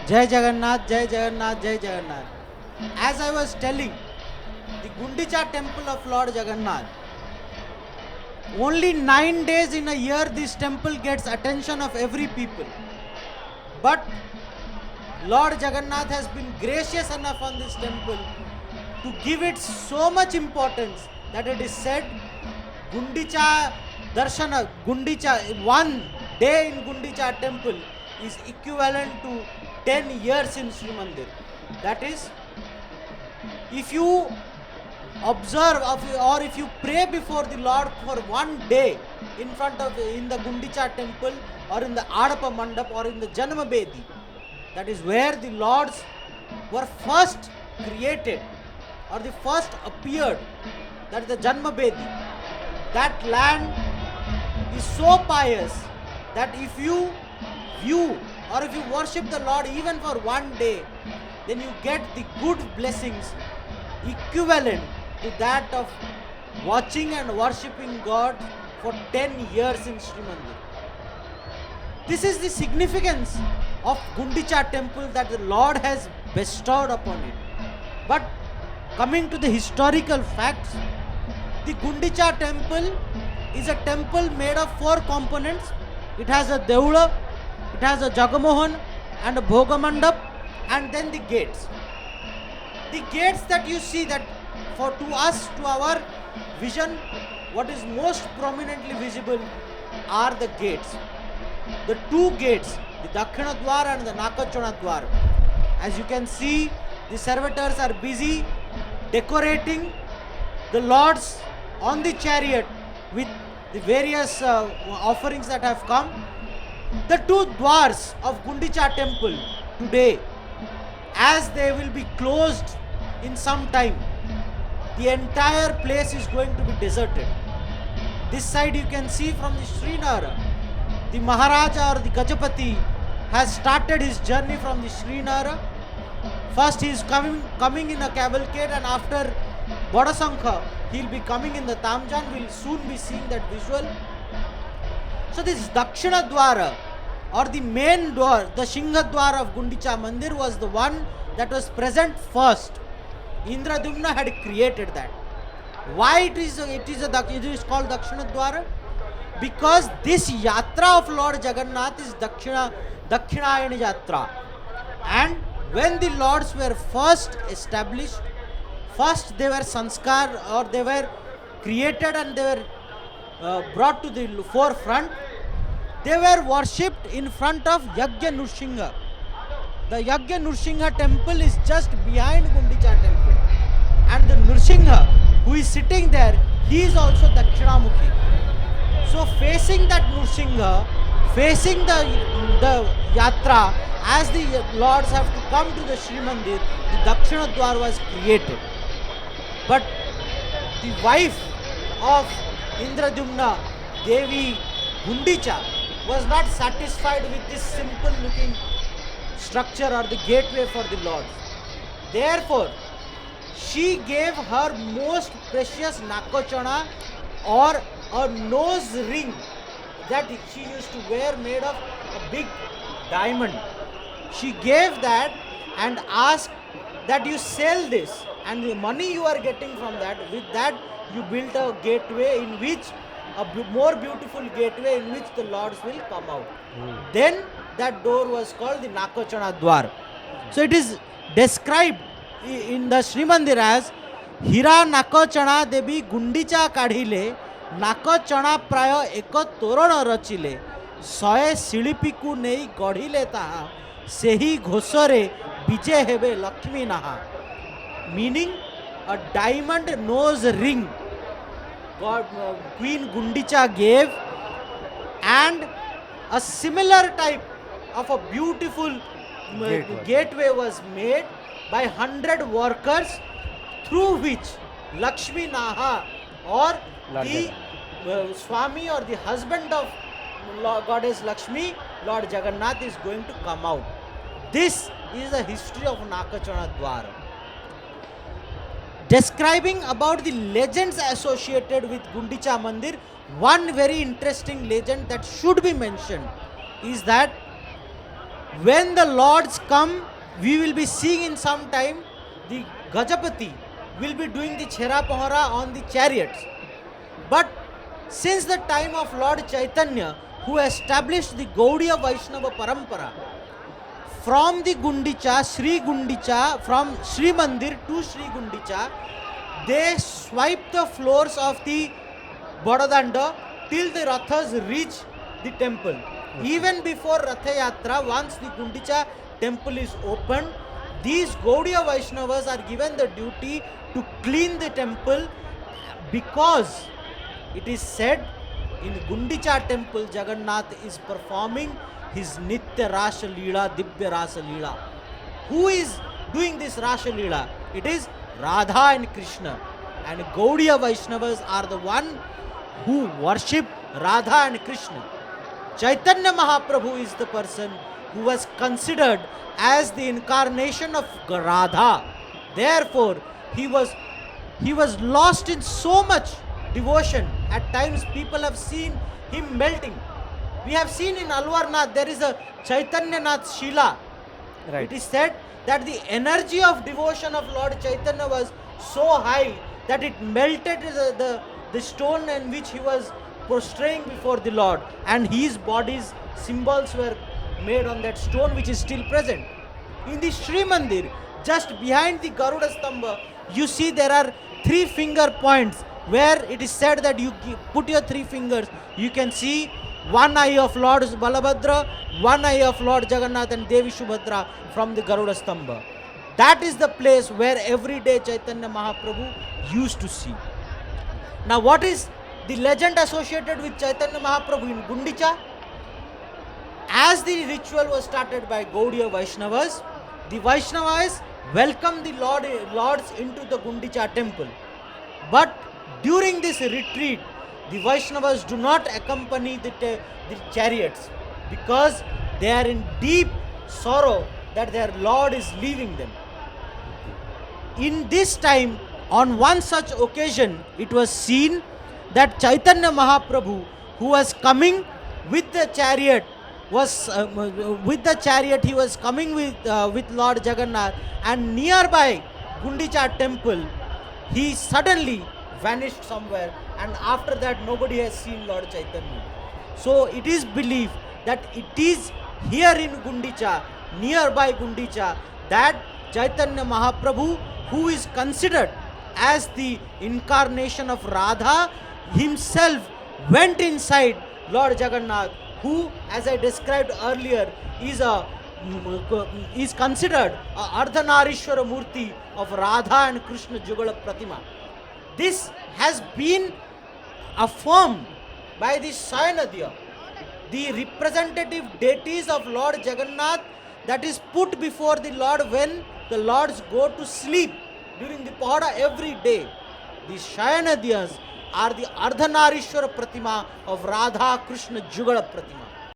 Jai Jagannath, Jai Jagannath, Jai Jagannath. As I was telling, the Gundicha temple of Lord Jagannath, only 9 days in a year this temple gets attention of every people. But Lord Jagannath has been gracious enough on this temple to give it so much importance that it is said Gundicha Darshana, Gundicha, 1 day in Gundicha temple is equivalent to 10 years in Sri Mandir. That is, if you observe or if you pray before the Lord for 1 day in the Gundicha temple or in the Adapa Mandap or in the Janma Bedi, that is where the Lords were first created or the first appeared, that is the Janma Bedi. That land is so pious that if you view or if you worship the Lord even for 1 day, then you get the good blessings equivalent to that of watching and worshipping God for 10 years in Sri Mandir. This is the significance of Gundicha temple that the Lord has bestowed upon it. But coming to the historical facts, the Gundicha temple is a temple made of 4 components. It has a Deula, it has a Jagamohan and a Bhogamandap, and then the gates. The gates that you see, that to us, to our vision, what is most prominently visible are the gates. The 2 gates, the Dakshina Dwar and the Nakachana Dwar. As you can see, the servitors are busy decorating the lords on the chariot with the various offerings that have come. The 2 dwars of Gundicha temple today, as they will be closed in some time, the entire place is going to be deserted. This side you can see from the Srinagar, the Maharaja or the Gajapati has started his journey from the Srinagar. First he is coming in a cavalcade, and after Bodasankha he will be coming in the Tamjan. We will soon be seeing that visual. So this Dakshina Dwara or the main door, the Shingha Dwara of Gundicha Mandir, was the one that was present first. Indradumna had created that. Why it is called Dakshina Dwara? Because this Yatra of Lord Jagannath is Dakshinayana Yatra. And when the lords were first established, first they were sanskar, or they were created and they were brought to the forefront. They were worshipped in front of Yagya Nrsimha. The Yagya Nrsimha temple is just behind Gundicha temple. And the Nrsimha who is sitting there, he is also Dakshinamukhi. So facing that Nrsimha, facing the Yatra, as the lords have to come to the Sri Mandir, the Dakshina Dwar was created. But the wife of Indradumna, Devi Gundicha, was not satisfied with this simple looking structure or the gateway for the lords. Therefore, she gave her most precious Nakochana, or a nose ring that she used to wear, made of a big diamond. She gave that and asked that you sell this, and the money you are getting from that, with that you build a gateway in which more beautiful gateway in which the lords will come out. Then that door was called the Nakachana Dwar. So it is described in the Sri Mandir as Hira Nakachana Devi Gundicha Kadhile Nakachana Prayo Eko Torona Rachile Soe Silipiku Nei Godhile Taha Sehi Ghosore Bije Hebe Lakshmi Naha. Meaning, a diamond nose ring Queen Gundicha gave, and a similar type of a beautiful gateway was made by 100 workers, through which Lakshmi Naha, or the Swami or the husband of Goddess Lakshmi, Lord Jagannath, is going to come out. This is the history of Nakachana Dwara. Describing about the legends associated with Gundicha Mandir, one very interesting legend that should be mentioned is that when the lords come, we will be seeing in some time the Gajapati will be doing the Chhera Pohara on the chariots. But since the time of Lord Chaitanya, who established the Gaudiya Vaishnava Parampara, from the Gundicha, Sri Gundicha, from Sri Mandir to Sri Gundicha, they swipe the floors of the Bodadanda till the Rathas reach the temple. Even before Ratha Yatra, once the Gundicha temple is opened, these Gaudiya Vaishnavas are given the duty to clean the temple, because it is said in Gundicha temple Jagannath is performing his Nitya Rasha Leela, Dibya Rasa Leela. Who is doing this Rasha Leela? It is Radha and Krishna. And Gaudiya Vaishnavas are the one who worship Radha and Krishna. Chaitanya Mahaprabhu is the person who was considered as the incarnation of Radha. Therefore, he was lost in so much devotion. At times people have seen him melting. We have seen in Alwarnath there is a Chaitanya Nath Shila. Right. It is said that the energy of devotion of Lord Chaitanya was so high that it melted the stone in which he was prostrating before the Lord, and his body's symbols were made on that stone, which is still present. In the Sri Mandir, just behind the Garuda Stamba, you see there are 3 finger points where it is said that you put your 3 fingers, you can see one eye of Lord Balabhadra, one eye of Lord Jagannath and Devi Subhadra from the Garuda Stamba. That is the place where every day Chaitanya Mahaprabhu used to see. Now, what is the legend associated with Chaitanya Mahaprabhu in Gundicha? As the ritual was started by Gaudiya Vaishnavas, the Vaishnavas welcomed the lords into the Gundicha temple. But during this retreat, the Vaishnavas do not accompany the chariots, because they are in deep sorrow that their Lord is leaving them. In this time, on one such occasion, it was seen that Chaitanya Mahaprabhu, who was coming with the chariot, he was coming with Lord Jagannath, and nearby Gundicha temple, he suddenly vanished somewhere, and after that nobody has seen Lord Chaitanya. So it is believed that it is here in Gundicha, nearby Gundicha, that Chaitanya Mahaprabhu, who is considered as the incarnation of Radha, himself went inside Lord Jagannath, who, as I described earlier, is considered a Ardhanarishwara Murti of Radha and Krishna Jugala Pratima. This has been affirmed by the Sayanadya, the representative deities of Lord Jagannath, that is put before the Lord when the lords go to sleep during the Pahara every day. The Shayanadyas are the Ardhanarishwara Pratima of Radha Krishna Jugala Pratima.